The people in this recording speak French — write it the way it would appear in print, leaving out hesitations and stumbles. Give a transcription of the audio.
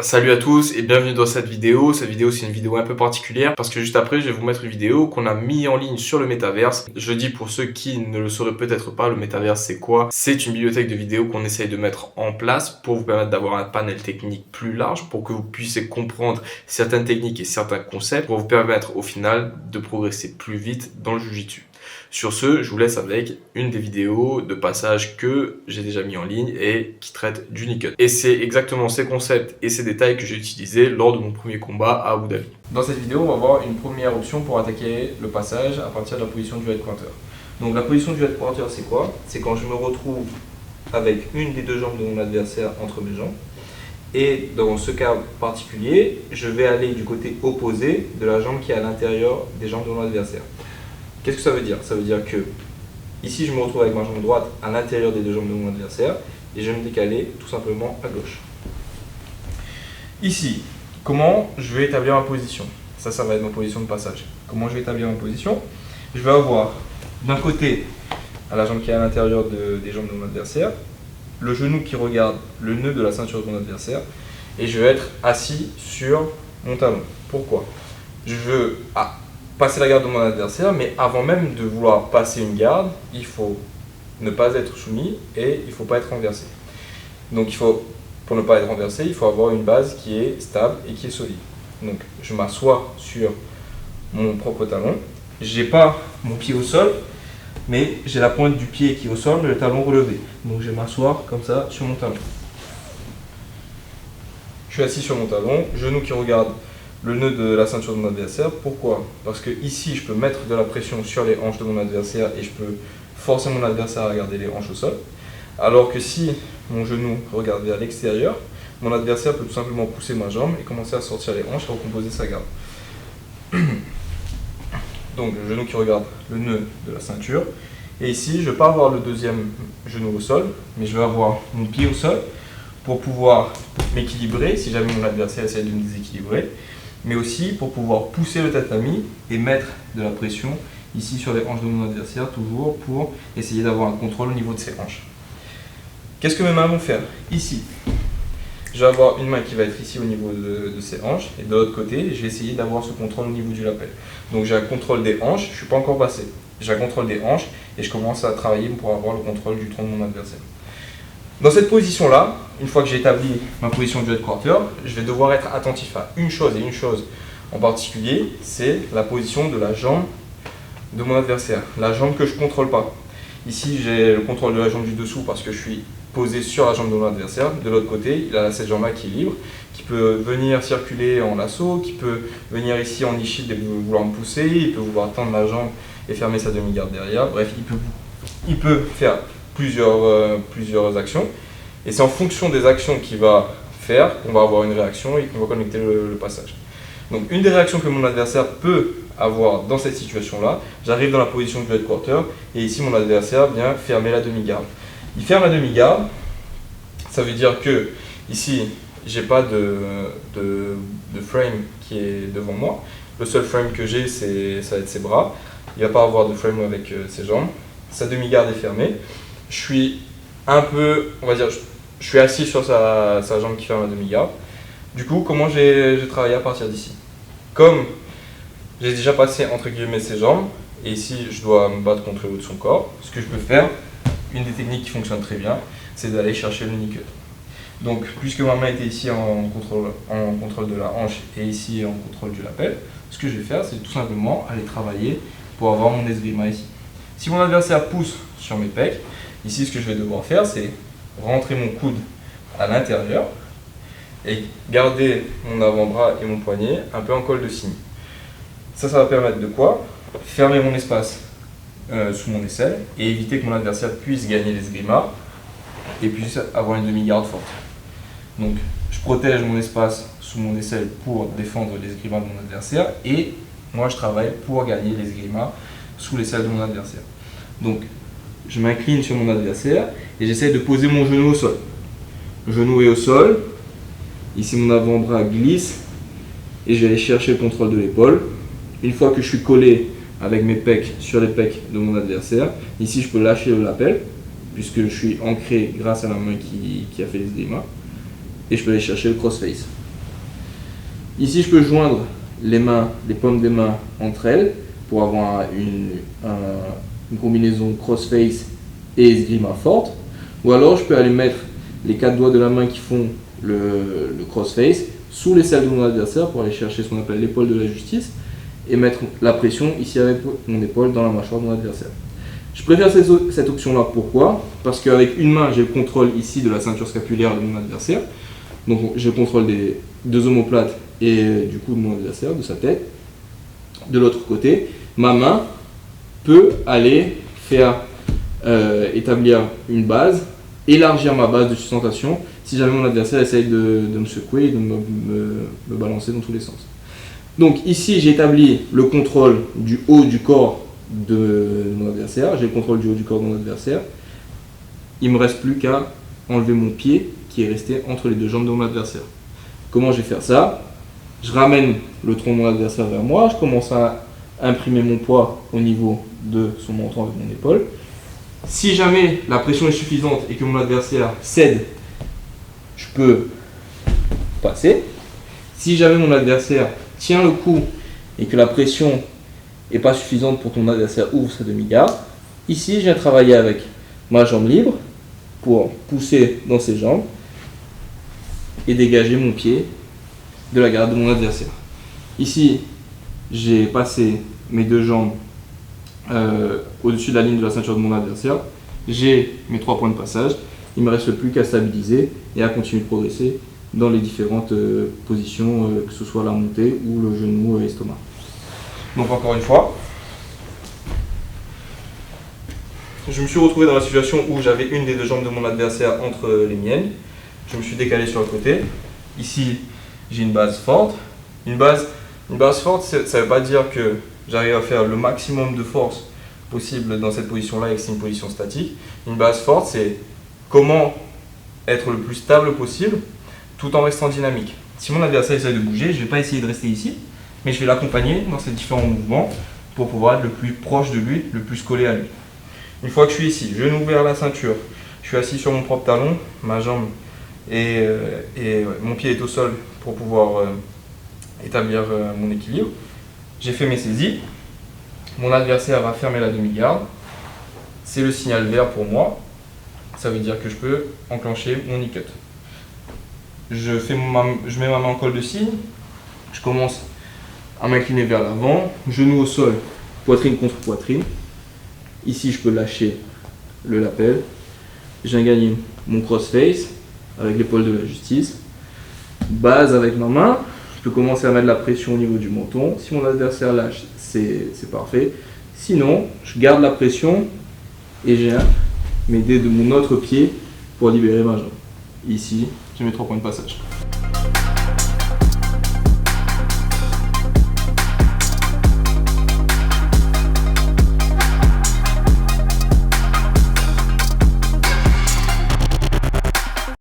Salut à tous et bienvenue dans cette vidéo. Cette vidéo c'est une vidéo un peu particulière parce que juste après je vais vous mettre une vidéo qu'on a mis en ligne sur le métaverse. Je dis pour ceux qui ne le sauraient peut-être pas, le métaverse c'est quoi? C'est une bibliothèque de vidéos qu'on essaye de mettre en place pour vous permettre d'avoir un panel technique plus large, pour que vous puissiez comprendre certaines techniques et certains concepts, pour vous permettre au final de progresser plus vite dans le Jiu-Jitsu. Sur ce, je vous laisse avec une des vidéos de passage que j'ai déjà mis en ligne et qui traite du Nikkei. Et c'est exactement ces concepts et ces détails que j'ai utilisés lors de mon premier combat à Abu Dhabi. Dans cette vidéo, on va voir une première option pour attaquer le passage à partir de la position du head quarter. Donc la position du head quarter, c'est quoi? C'est quand je me retrouve avec une des deux jambes de mon adversaire entre mes jambes. Et dans ce cas particulier, je vais aller du côté opposé de la jambe qui est à l'intérieur des jambes de mon adversaire. Qu'est-ce que ça veut dire? Ça veut dire que ici je me retrouve avec ma jambe droite à l'intérieur des deux jambes de mon adversaire et je vais me décaler tout simplement à gauche. Ici, comment je vais établir ma position? Ça va être ma position de passage. Comment je vais établir ma position? Je vais avoir d'un côté, à la jambe qui est à l'intérieur des jambes de mon adversaire, le genou qui regarde le nœud de la ceinture de mon adversaire et je vais être assis sur mon talon. Pourquoi? Je veux passer la garde de mon adversaire, mais avant même de vouloir passer une garde, il faut ne pas être soumis et il ne faut pas être renversé. Donc pour ne pas être renversé, il faut avoir une base qui est stable et qui est solide. Donc je m'assois sur mon propre talon, j'ai pas mon pied au sol, mais j'ai la pointe du pied qui est au sol, mais le talon relevé. Donc je vais m'asseoir comme ça sur mon talon. Je suis assis sur mon talon, genou qui regarde le nœud de la ceinture de mon adversaire. Pourquoi? Parce que ici je peux mettre de la pression sur les hanches de mon adversaire et je peux forcer mon adversaire à garder les hanches au sol. Alors que si mon genou regarde vers l'extérieur, mon adversaire peut tout simplement pousser ma jambe et commencer à sortir les hanches et recomposer sa garde. Donc le genou qui regarde le nœud de la ceinture. Et ici je ne vais pas avoir le deuxième genou au sol, mais je vais avoir mon pied au sol pour pouvoir m'équilibrer si jamais mon adversaire essaie de me déséquilibrer, mais aussi pour pouvoir pousser le tatami et mettre de la pression ici sur les hanches de mon adversaire, toujours pour essayer d'avoir un contrôle au niveau de ses hanches. Qu'est-ce que mes mains vont faire? Ici, je vais avoir une main qui va être ici au niveau de ses hanches, et de l'autre côté, je vais essayer d'avoir ce contrôle au niveau du lapel. Donc j'ai un contrôle des hanches, je ne suis pas encore passé. J'ai un contrôle des hanches et je commence à travailler pour avoir le contrôle du tronc de mon adversaire. Dans cette position-là, une fois que j'ai établi ma position du head quarter, je vais devoir être attentif à une chose et une chose en particulier, c'est la position de la jambe de mon adversaire, la jambe que je ne contrôle pas. Ici, j'ai le contrôle de la jambe du dessous parce que je suis posé sur la jambe de mon adversaire. De l'autre côté, il a cette jambe-là qui est libre, qui peut venir circuler en lasso, qui peut venir ici en nichide et vouloir me pousser, il peut vouloir tendre la jambe et fermer sa demi-garde derrière. Bref, il peut faire plusieurs actions. Et c'est en fonction des actions qu'il va faire qu'on va avoir une réaction et qu'on va connecter le passage. Donc une des réactions que mon adversaire peut avoir dans cette situation-là, j'arrive dans la position du head quarter et ici mon adversaire vient fermer la demi-garde. Il ferme la demi-garde, ça veut dire que ici j'ai pas de frame qui est devant moi. Le seul frame que j'ai, ça va être ses bras. Il ne va pas avoir de frame avec ses jambes. Sa demi-garde est fermée. Je suis un peu, on va dire, je suis assis sur sa jambe qui ferme la demi-garde. Du coup, comment j'ai travaillé à partir d'ici? Comme j'ai déjà passé entre guillemets ses jambes, et ici je dois me battre contre le haut de son corps, ce que je peux faire, une des techniques qui fonctionne très bien, c'est d'aller chercher le Nikkei. Donc, puisque ma main était ici en contrôle de la hanche et ici en contrôle du lapel, ce que je vais faire, c'est tout simplement aller travailler pour avoir mon esgrima ici. Si mon adversaire pousse sur mes pecs, ici ce que je vais devoir faire, c'est rentrer mon coude à l'intérieur et garder mon avant-bras et mon poignet un peu en col de cygne. Ça va permettre de quoi? Fermer mon espace sous mon aisselle et éviter que mon adversaire puisse gagner l'esgrima et puisse avoir une demi-garde forte. Donc je protège mon espace sous mon aisselle pour défendre l'esgrima de mon adversaire et moi je travaille pour gagner l'esgrima sous l'aisselle de mon adversaire. Donc je m'incline sur mon adversaire et j'essaie de poser mon genou au sol. Le genou est au sol, ici mon avant-bras glisse et je vais aller chercher le contrôle de l'épaule. Une fois que je suis collé avec mes pecs sur les pecs de mon adversaire, ici je peux lâcher le lapel puisque je suis ancré grâce à la main qui a fait l'esgrima et je peux aller chercher le crossface. Ici, je peux joindre les mains, les paumes des mains entre elles pour avoir une combinaison crossface et esgrima forte. Ou alors, je peux aller mettre les 4 doigts de la main qui font le crossface sous les selles de mon adversaire pour aller chercher ce qu'on appelle l'épaule de la justice et mettre la pression ici avec mon épaule dans la mâchoire de mon adversaire. Je préfère cette option-là. Pourquoi? Parce qu'avec une main, j'ai le contrôle ici de la ceinture scapulaire de mon adversaire. Donc j'ai le contrôle des deux omoplates et du coup de mon adversaire, de sa tête. De l'autre côté, ma main peut aller faire établir une base, élargir ma base de sustentation si jamais mon adversaire essaye de me secouer et de me balancer dans tous les sens. Donc ici, j'ai établi le contrôle du haut du corps de mon adversaire, j'ai le contrôle du haut du corps de mon adversaire. Il ne me reste plus qu'à enlever mon pied qui est resté entre les deux jambes de mon adversaire. Comment je vais faire ça? Je ramène le tronc de mon adversaire vers moi, je commence à imprimer mon poids au niveau de son menton avec mon épaule. Si jamais la pression est suffisante et que mon adversaire cède, je peux passer. Si jamais mon adversaire tient le coup et que la pression n'est pas suffisante pour que mon adversaire ouvre sa demi-garde, ici je viens travailler avec ma jambe libre pour pousser dans ses jambes et dégager mon pied de la garde de mon adversaire. Ici, j'ai passé mes deux jambes au-dessus de la ligne de la ceinture de mon adversaire. J'ai mes 3 points de passage. Il ne me reste plus qu'à stabiliser et à continuer de progresser dans les différentes positions, que ce soit la montée ou le genou et estomac. Donc encore une fois, je me suis retrouvé dans la situation où j'avais une des deux jambes de mon adversaire entre les miennes. Je me suis décalé sur le côté. Ici, j'ai une base forte. Une base forte, ça ne veut pas dire que j'arrive à faire le maximum de force possible dans cette position-là et que c'est une position statique. Une base forte, c'est comment être le plus stable possible tout en restant dynamique. Si mon adversaire essaie de bouger, je ne vais pas essayer de rester ici, mais je vais l'accompagner dans ces différents mouvements pour pouvoir être le plus proche de lui, le plus collé à lui. Une fois que je suis ici, genou vers la ceinture, je suis assis sur mon propre talon, ma jambe et mon pied est au sol pour pouvoir établir mon équilibre. J'ai fait mes saisies, mon adversaire va fermer la demi-garde, c'est le signal vert pour moi, ça veut dire que je peux enclencher mon knee-cut. Je mets ma main en col de cygne, je commence à m'incliner vers l'avant, genou au sol, poitrine contre poitrine. Ici, je peux lâcher le lapel. Je viens gagner mon crossface avec l'épaule de la justice. Base avec ma main. Je peux commencer à mettre la pression au niveau du menton. Si mon adversaire lâche, c'est parfait. Sinon, je garde la pression et je viens m'aider de mon autre pied pour libérer ma jambe. Ici, j'ai mes 3 points de passage.